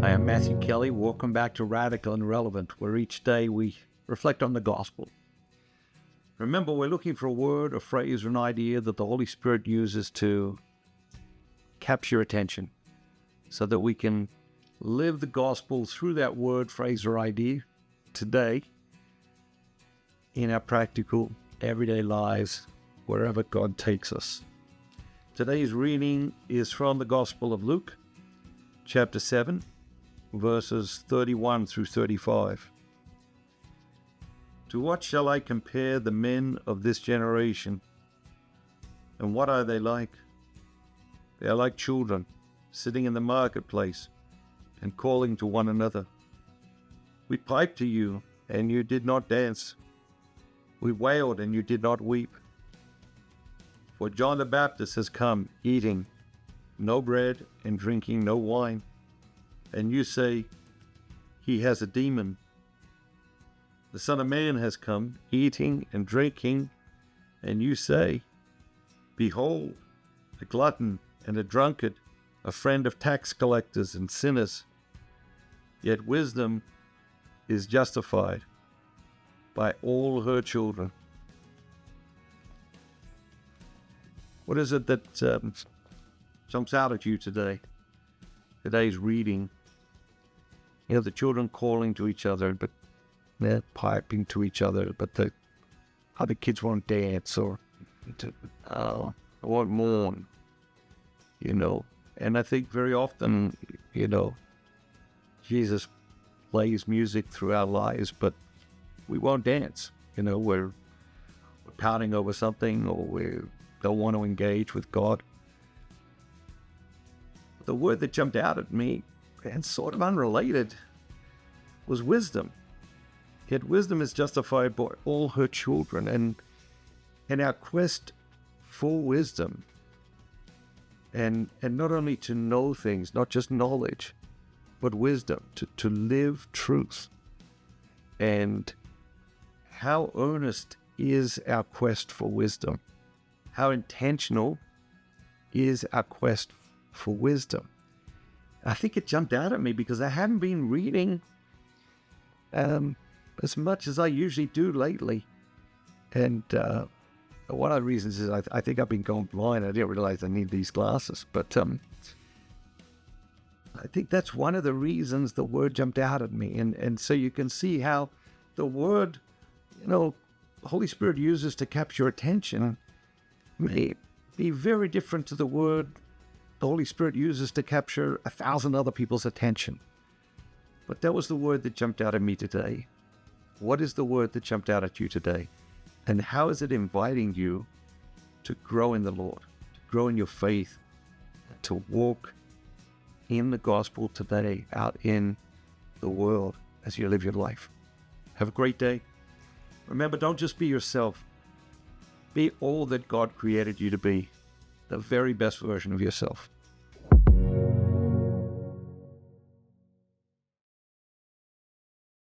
I am Matthew Kelly. Welcome back to Radical and Relevant, where each day we reflect on the gospel. Remember, we're looking for a word, a phrase, or an idea that the Holy Spirit uses to capture attention so that we can live the gospel through that word, phrase, or idea today in our practical, everyday lives, wherever God takes us. Today's reading is from the Gospel of Luke, chapter 7, verses 31 through 35. To what shall I compare the men of this generation? And what are they like? They are like children sitting in the marketplace and calling to one another. We piped to you, and you did not dance. We wailed, and you did not weep. For John the Baptist has come, eating no bread and drinking no wine. And you say, he has a demon. The Son of Man has come, eating and drinking, and you say, behold, a glutton and a drunkard, a friend of tax collectors and sinners. Yet wisdom is justified by all her children. What is it that jumps out at you today? Today's reading. You know, the children calling to each other, but they're piping to each other, but the other kids won't dance or won't mourn, you know. And I think very often, you know, Jesus plays music through our lives, but we won't dance. You know, we're pouting over something, or we don't want to engage with God. The word that jumped out at me, and sort of unrelated, was wisdom. Yet wisdom is justified by all her children, and our quest for wisdom, and not only to know things, not just knowledge, but wisdom, to live truth. And how earnest is our quest for wisdom? How intentional is our quest for wisdom? I think it jumped out at me because I haven't been reading as much as I usually do lately. And one of the reasons is I think I've been going blind. I didn't realize I need these glasses. But I think that's one of the reasons the word jumped out at me. And so you can see how the word, you know, the Holy Spirit uses to capture attention may be very different to the word the Holy Spirit uses to capture 1,000 other people's attention. But that was the word that jumped out at me today. What is the word that jumped out at you today? And how is it inviting you to grow in the Lord, to grow in your faith, to walk in the gospel today, out in the world as you live your life? Have a great day. Remember, don't just be yourself. Be all that God created you to be, the very best version of yourself.